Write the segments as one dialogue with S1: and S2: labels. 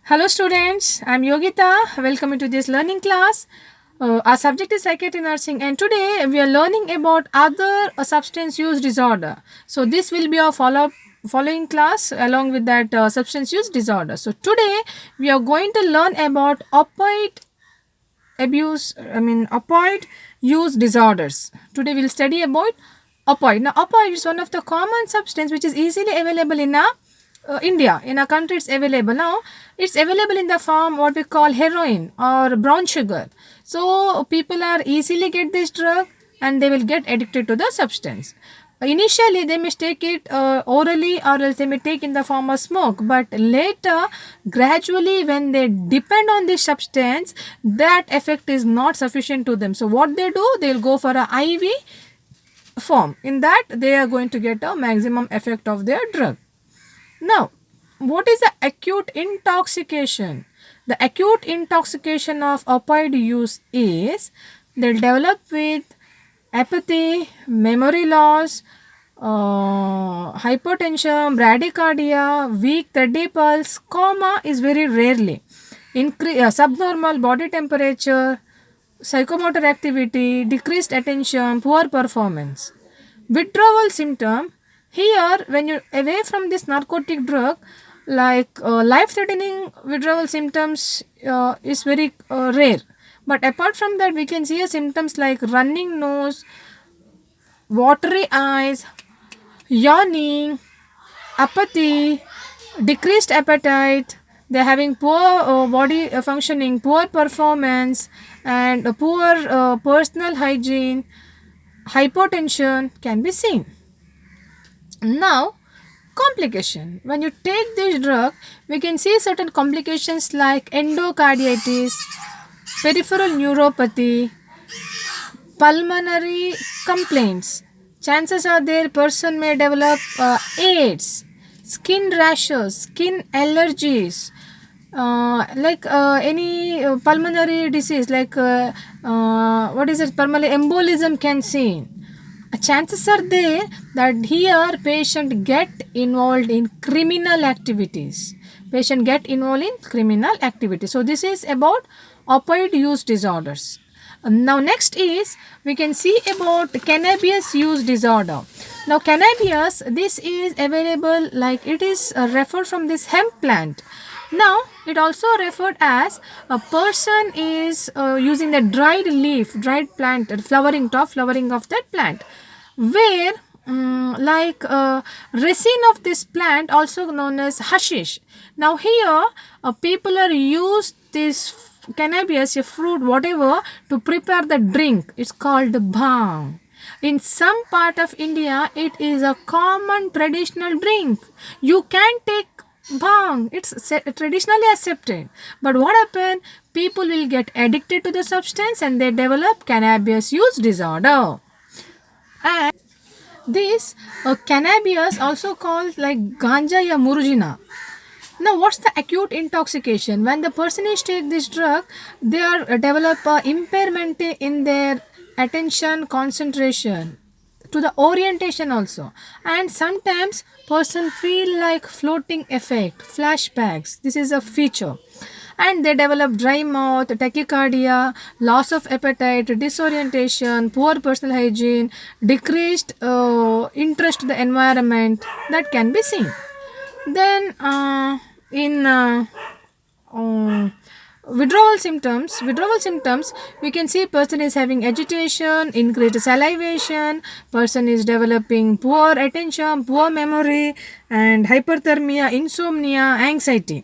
S1: Hello students, I'm Yogitha. Welcome to this learning class. Our subject is psychiatric nursing and today we are learning about other substance use disorder. So this will be our following class along with that substance use disorder. So today we are going to learn about opioid use disorders. Today we'll study about opioid. Now opioid is one of the common substance which is easily available in India. In our country it's available. Now it's available in the form what we call heroin or brown sugar. So people are easily get this drug and they will get addicted to the substance. Initially they may take it orally or else they may take in the form of smoke, but later gradually when they depend on this substance, that effect is not sufficient to them. So what they do, they will go for a IV form. In that they are going to get a maximum effect of their drug. Now, what is the acute intoxication? The acute intoxication of opioid use is they'll develop with apathy, memory loss, hypertension, bradycardia, weak third pulse, coma is very rarely. Subnormal body temperature, psychomotor activity, decreased attention, poor performance. Withdrawal symptom, here when you're away from this narcotic drug, like life-threatening withdrawal symptoms is very rare. But apart from that, we can see symptoms like running nose, watery eyes, yawning, apathy, decreased appetite. They're having poor body functioning, poor performance, and poor personal hygiene. Hypotension can be seen. Now, complication. When you take this drug, we can see certain complications like endocarditis, peripheral neuropathy, pulmonary complaints. Chances are there person may develop AIDS, skin rashes, skin allergies, any pulmonary disease like pulmonary embolism can see. Chances are there that here patient get involved in criminal activities. Patient get involved in criminal activities. So this is about opioid use disorders. Now next is we can see about cannabis use disorder. Now cannabis, this is available like it is referred from this hemp plant. Now it also referred as a person is using the dried leaf, dried plant, flowering of that plant, where resin of this plant also known as hashish. Now here people are used this cannabis, a fruit, whatever, to prepare the drink. It's called bhang. In some part of India, it is a common traditional drink. You can take bhang. It's traditionally accepted. But what happens? People will get addicted to the substance and they develop cannabis use disorder. And this cannabis also called like ganja ya murjina. Now, what's the acute intoxication? When the person is take this drug, they are develop impairment in their attention, concentration, to the orientation also, and sometimes person feel like floating effect, flashbacks. This is a feature, and they develop dry mouth, tachycardia, loss of appetite, disorientation, poor personal hygiene, decreased interest in the environment that can be seen. Then in withdrawal symptoms, we can see person is having agitation, increased salivation, person is developing poor attention, poor memory, and hyperthermia, insomnia, anxiety.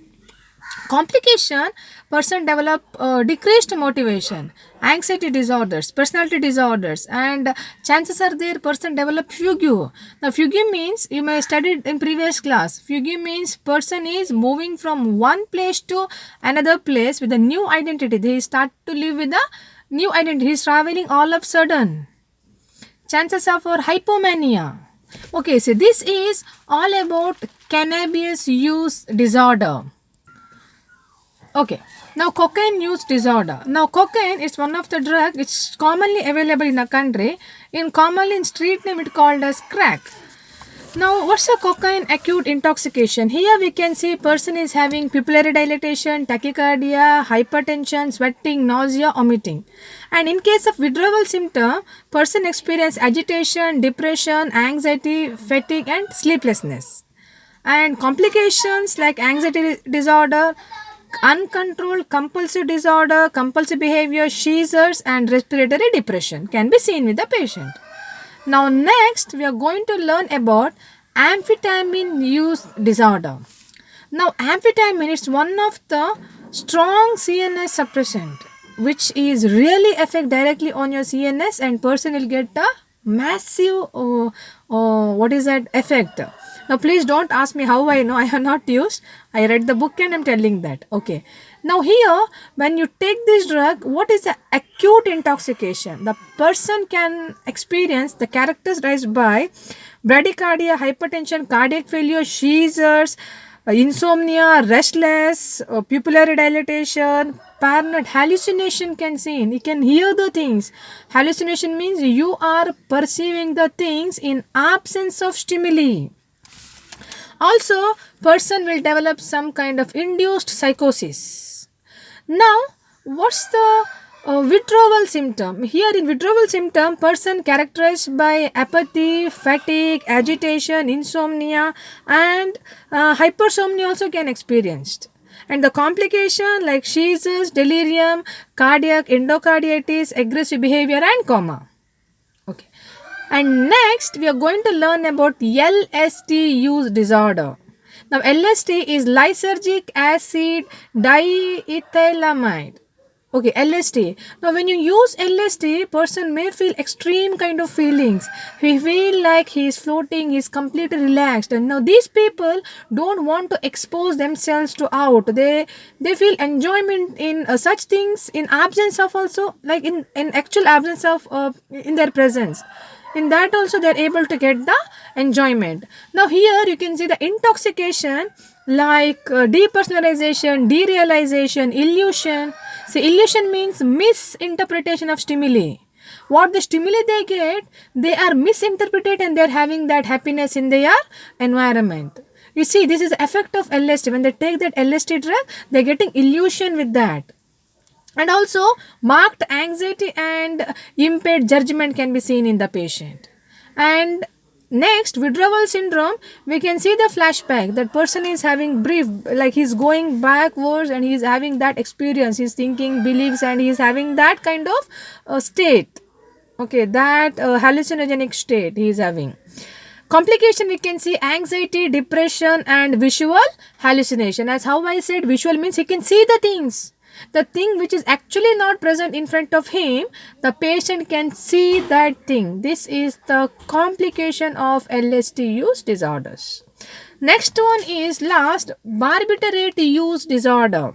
S1: Complication, person develop decreased motivation, anxiety disorders, personality disorders, and chances are there person develop fugue. Now fugue means, you may studied in previous class, fugue means person is moving from one place to another place with a new identity. They start to live with a new identity. He is traveling all of a sudden. Chances are for hypomania. Okay, so this is all about cannabis use disorder. Okay, now cocaine use disorder. Now cocaine is one of the drug which is commonly available in a country. Commonly in street name it called as crack. Now, what's a cocaine acute intoxication? Here we can see person is having pupillary dilatation, tachycardia, hypertension, sweating, nausea, vomiting. And in case of withdrawal symptom, person experience agitation, depression, anxiety, fatigue, and sleeplessness. And complications like anxiety disorder, uncontrolled compulsive disorder, compulsive behavior, seizures, and respiratory depression can be seen with the patient. Now next we are going to learn about amphetamine use disorder. Now amphetamine is one of the strong CNS suppressant which is really affect directly on your CNS and person will get a massive what is that effect. Now please don't ask me how I know, I have not used. I read the book and I'm telling that. Okay. Now here when you take this drug, what is the acute intoxication? The person can experience the characterized by bradycardia, hypertension, cardiac failure, seizures, insomnia, restless, pupillary dilatation, paranoid, hallucination can see. You can hear the things. Hallucination means you are perceiving the things in absence of stimuli. Also, person will develop some kind of induced psychosis. Now, what's the withdrawal symptom? Here in withdrawal symptom, person characterized by apathy, fatigue, agitation, insomnia, and hypersomnia also can experienced. And the complication like seizures, delirium, cardiac endocarditis, aggressive behavior, and coma. Okay. And next, we are going to learn about LSD use disorder. Now, LSD is lysergic acid diethylamide. Okay, LSD. Now, when you use LSD, person may feel extreme kind of feelings. He feel like he is floating, he is completely relaxed. And now these people don't want to expose themselves to out. They feel enjoyment in such things in absence of also like in actual absence of in their presence. In that also they are able to get the enjoyment. Now here you can see the intoxication like depersonalization, derealization, illusion. See, illusion means misinterpretation of stimuli. What the stimuli they get, they are misinterpreted and they are having that happiness in their environment. You see, this is the effect of LSD. When they take that LSD drug, they are getting illusion with that. And also marked anxiety and impaired judgment can be seen in the patient. And next, withdrawal syndrome, we can see the flashback. That person is having brief, like he's going backwards and he's having that experience. He's thinking, believes, and he's having that kind of state. Okay, that hallucinogenic state he is having. Complication, we can see anxiety, depression, and visual hallucination. As how I said, visual means he can see the things. The thing which is actually not present in front of him, the patient can see that thing. This is the complication of LSD use disorders. Next one is last, barbiturate use disorder.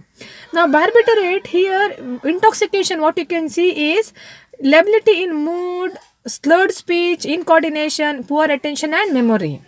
S1: Now barbiturate, here intoxication, what you can see is lability in mood, slurred speech, incoordination, poor attention and memory.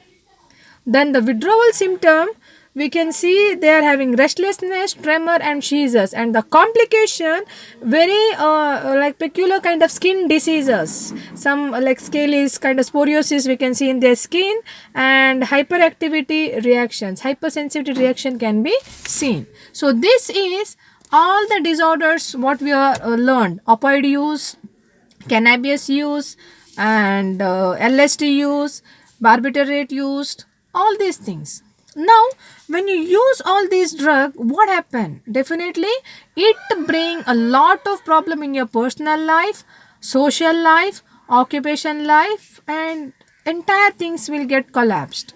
S1: Then the withdrawal symptom, we can see they are having restlessness, tremor and seizures. And the complication, very like peculiar kind of skin diseases. Some like scaly kind of scoliosis we can see in their skin, and hyperactivity reactions, hypersensitivity reaction can be seen. So this is all the disorders what we are learned. Opioid use, cannabis use, and LSD use, barbiturate used, all these things. Now, when you use all these drugs, what happen? Definitely, it bring a lot of problem in your personal life, social life, occupation life, and entire things will get collapsed.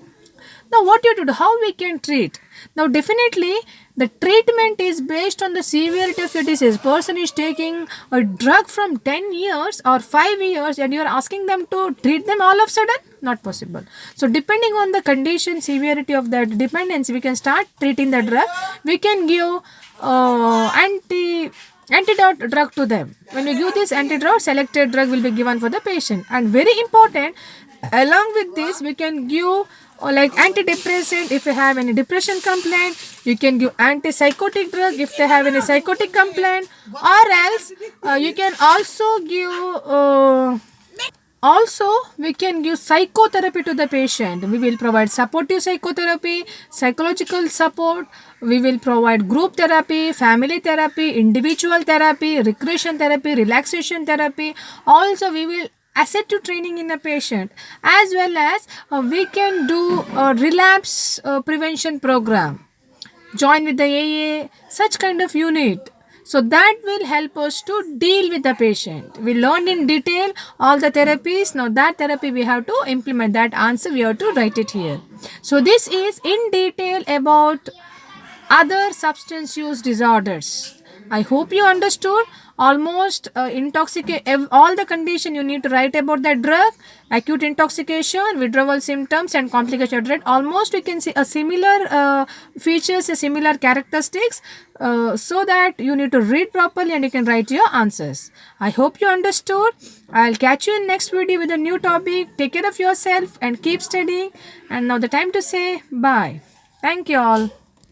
S1: Now, what you do? How we can treat? Now, definitely, the treatment is based on the severity of your disease. Person is taking a drug from 10 years or 5 years and you are asking them to treat them all of a sudden? Not possible. So, depending on the condition, severity of that dependency, we can start treating the drug. We can give antidote drug to them. When we give this antidote, selected drug will be given for the patient. And very important, along with this, we can give like antidepressant if you have any depression complaint. You can give antipsychotic drug if they have any psychotic complaint, or else you can also give Also, we can give psychotherapy to the patient. We will provide supportive psychotherapy, psychological support. We will provide group therapy, family therapy, individual therapy, recreation therapy, relaxation therapy. Also, we will assertive training in a patient, as well as we can do a relapse prevention program, join with the AA, such kind of unit. So that will help us to deal with the patient. We learned in detail all the therapies. Now that therapy we have to implement, that answer we have to write it here. So this is in detail about other substance use disorders. I hope you understood almost all the condition you need to write about the drug, acute intoxication, withdrawal symptoms and complication rate. Almost we can see a similar features, a similar characteristics, so that you need to read properly and you can write your answers. I hope you understood. I'll catch you in next video with a new topic. Take care of yourself and keep studying. And now the time to say bye. Thank you all.